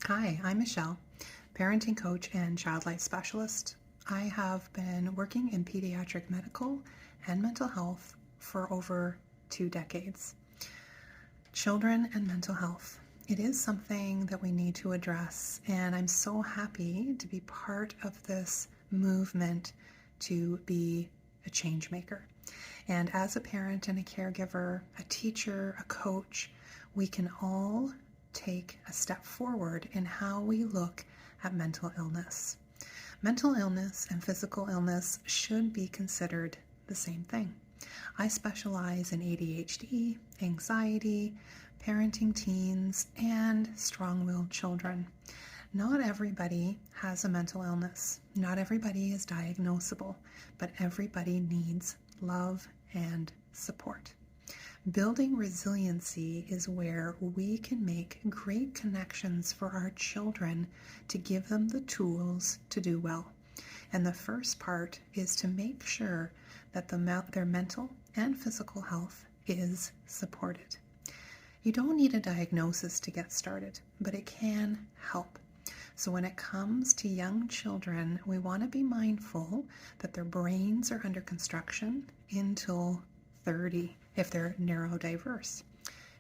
Hi, I'm Michelle, parenting coach and child life specialist. I have been working in pediatric medical and mental health for over 2 decades. Children and mental health. It is something that we need to address, and I'm so happy to be part of this movement to be a change maker. And as a parent and a caregiver, a teacher, a coach, we can all take a step forward in how we look at mental illness. Mental illness and physical illness should be considered the same thing. I specialize in ADHD, anxiety, parenting teens, and strong-willed children. Not everybody has a mental illness. Not everybody is diagnosable, but everybody needs love and support. Building resiliency is where we can make great connections for our children to give them the tools to do well. And the first part is to make sure that their mental and physical health is supported. You don't need a diagnosis to get started, but it can help. So when it comes to young children, we want to be mindful that their brains are under construction until 30 if they're neurodiverse.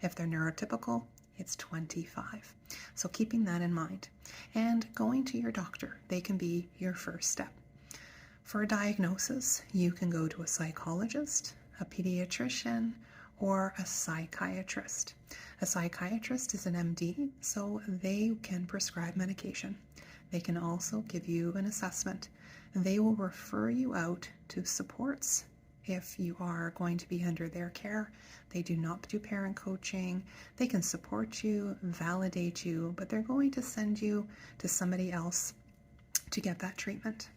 If they're neurotypical, it's 25. So keeping that in mind. And going to your doctor, they can be your first step. For a diagnosis, you can go to a psychologist, a pediatrician, or a psychiatrist. A psychiatrist is an MD, so they can prescribe medication. They can also give you an assessment. They will refer you out to supports if you are going to be under their care. They do not do parent coaching. They can support you, validate you, but they're going to send you to somebody else to get that treatment.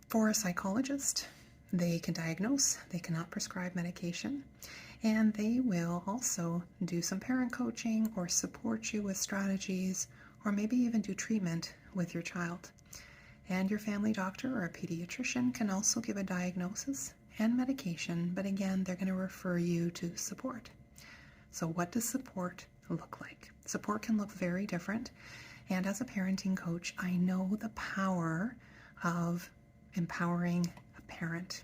For a psychologist, they can diagnose, they cannot prescribe medication, and they will also do some parent coaching or support you with strategies, or maybe even do treatment with your child. And your family doctor or a pediatrician can also give a diagnosis and medication, but again, they're going to refer you to support. So what does support look like? Support can look very different, and as a parenting coach, I know the power of empowering a parent.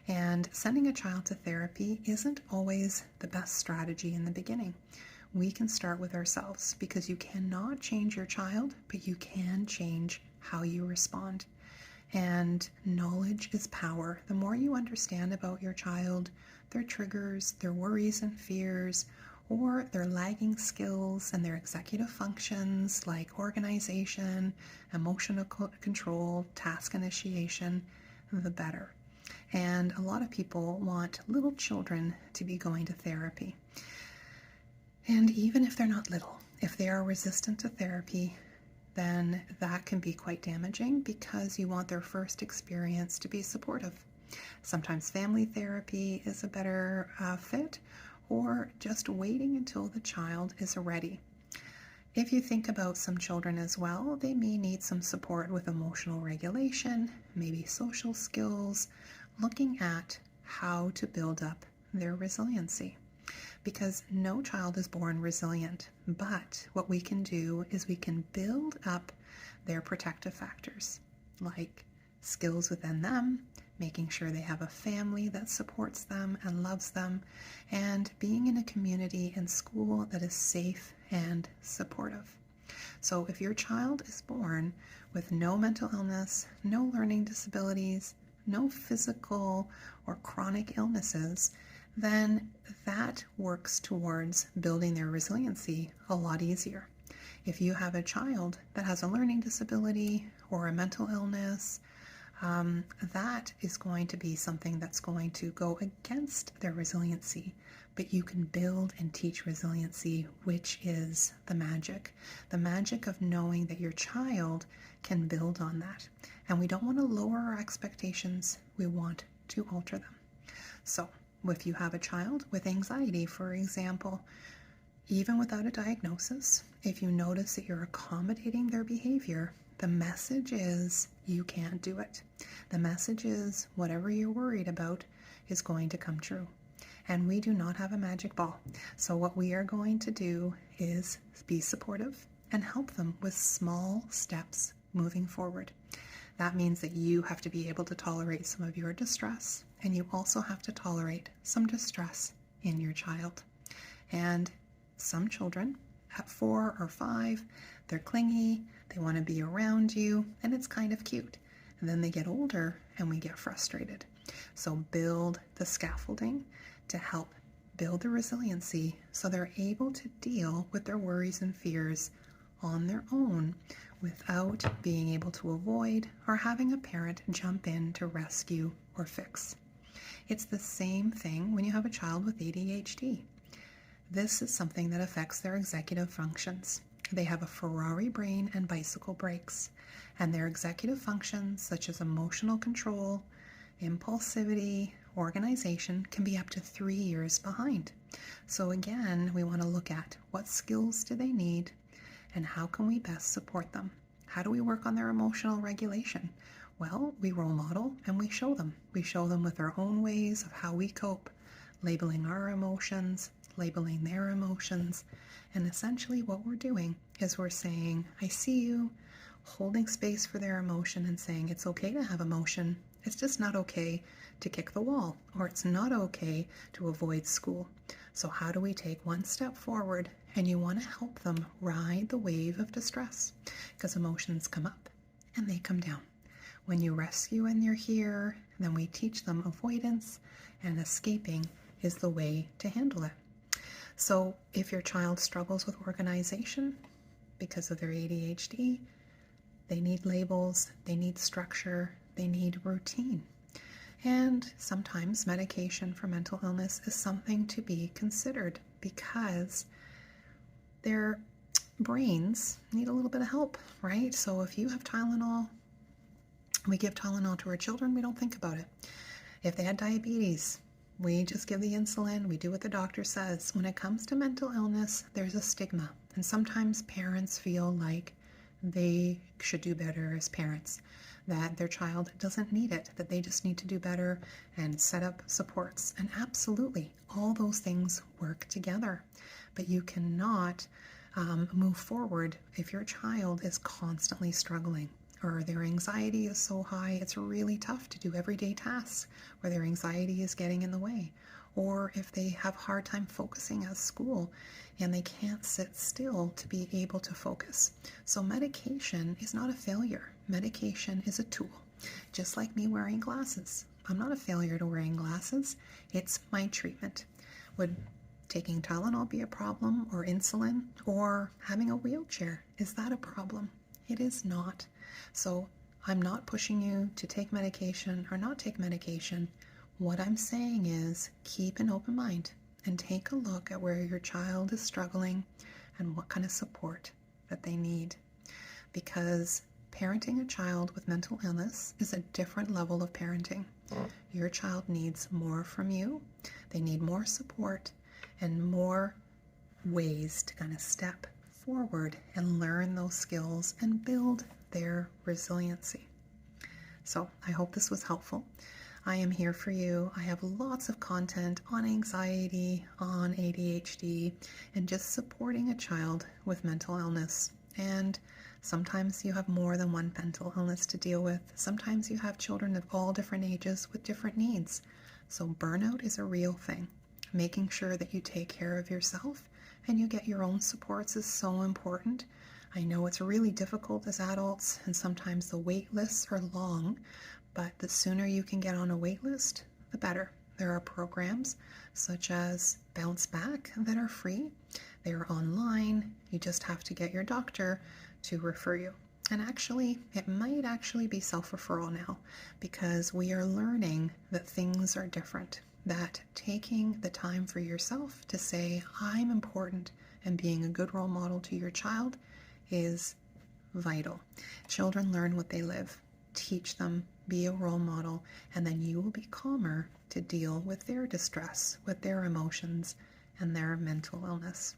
And sending a child to therapy isn't always the best strategy in the beginning. We can start with ourselves because you cannot change your child, but you can change how you respond. And knowledge is power. The more you understand about your child, their triggers, their worries and fears, or their lagging skills and their executive functions like organization, emotional control, task initiation, the better. And a lot of people want little children to be going to therapy. And even if they're not little, if they are resistant to therapy, then that can be quite damaging because you want their first experience to be supportive. Sometimes family therapy is a better fit, or just waiting until the child is ready. If you think about some children as well, they may need some support with emotional regulation, maybe social skills, looking at how to build up their resiliency. Because no child is born resilient, but what we can do is we can build up their protective factors, like skills within them, making sure they have a family that supports them and loves them, and being in a community and school that is safe and supportive. So if your child is born with no mental illness, no learning disabilities, no physical or chronic illnesses, then that works towards building their resiliency a lot easier. If you have a child that has a learning disability or a mental illness, that is going to be something that's going to go against their resiliency. But you can build and teach resiliency, which is the magic of knowing that your child can build on that. And we don't want to lower our expectations. We want to alter them. So if you have a child with anxiety, for example, even without a diagnosis, if you notice that you're accommodating their behavior, the message is you can't do it. The message is whatever you're worried about is going to come true. and we do not have a magic ball. So what we are going to do is be supportive and help them with small steps moving forward. That means that you have to be able to tolerate some of your distress, and you also have to tolerate some distress in your child. And some children at 4 or 5, they're clingy, they want to be around you, and it's kind of cute. And then they get older and we get frustrated. So build the scaffolding to help build the resiliency so they're able to deal with their worries and fears on their own without being able to avoid or having a parent jump in to rescue or fix. It's the same thing when you have a child with ADHD. This is something that affects their executive functions. They have a Ferrari brain and bicycle brakes, and their executive functions such as emotional control, impulsivity, organization can be up to 3 years behind. So again, we want to look at what skills do they need and how can we best support them? How do we work on their emotional regulation? Well, we role model and we show them. We show them with our own ways of how we cope, labeling our emotions, labeling their emotions. And essentially what we're doing is we're saying, I see you, holding space for their emotion and saying it's okay to have emotion. It's just not okay to kick the wall, or it's not okay to avoid school. So how do we take one step forward? And you want to help them ride the wave of distress, because emotions come up and they come down. When you rescue and you're here, then we teach them avoidance, and escaping is the way to handle it. So if your child struggles with organization because of their ADHD, they need labels, they need structure, they need routine. And sometimes medication for mental illness is something to be considered because their brains need a little bit of help, right? So if you have Tylenol, we give Tylenol to our children, we don't think about it. If they had diabetes, we just give the insulin, we do what the doctor says. When it comes to mental illness, there's a stigma. And sometimes parents feel like they should do better as parents, that their child doesn't need it, that they just need to do better and set up supports. And absolutely, all those things work together. But you cannot move forward if your child is constantly struggling, or their anxiety is so high it's really tough to do everyday tasks, or their anxiety is getting in the way, or if they have a hard time focusing at school and they can't sit still to be able to focus. So medication is not a failure. Medication is a tool, just like me wearing glasses. I'm not a failure to wearing glasses. It's my treatment. Would taking Tylenol be a problem, or insulin, or having a wheelchair? Is that a problem? It is not. So I'm not pushing you to take medication or not take medication. What I'm saying is keep an open mind and take a look at where your child is struggling and what kind of support that they need. Because parenting a child with mental illness is a different level of parenting. Your child needs more from you. They need more support and more ways to kind of step forward and learn those skills and build their resiliency. So I hope this was helpful. I am here for you. I have lots of content on anxiety, on ADHD, and just supporting a child with mental illness. And sometimes you have more than one mental illness to deal with. Sometimes you have children of all different ages with different needs. So burnout is a real thing. Making sure that you take care of yourself and you get your own supports is so important. I know it's really difficult as adults, and sometimes the wait lists are long, but the sooner you can get on a wait list, the better. There are programs such as Bounce Back that are free. They are online. You just have to get your doctor to refer you. And actually, it might actually be self-referral now, because we are learning that things are different, that taking the time for yourself to say, I'm important, and being a good role model to your child is vital. Children learn what they live. Teach them, be a role model, and then you will be calmer to deal with their distress, with their emotions, and their mental illness.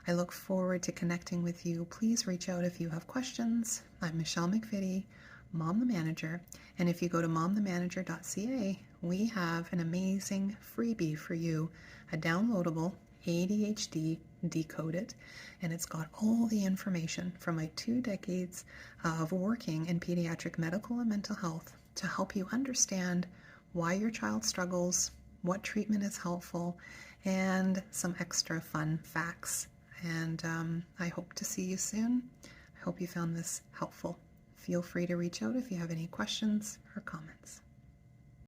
I look forward to connecting with you. Please reach out if you have questions. I'm Michelle McVitie, Mom the Manager, and if you go to momthemanager.ca, we have an amazing freebie for you, a downloadable ADHD Decoded, and it's got all the information from my 2 decades of working in pediatric medical and mental health to help you understand why your child struggles, what treatment is helpful, and some extra fun facts. And I hope to see you soon. I hope you found this helpful. Feel free to reach out if you have any questions or comments.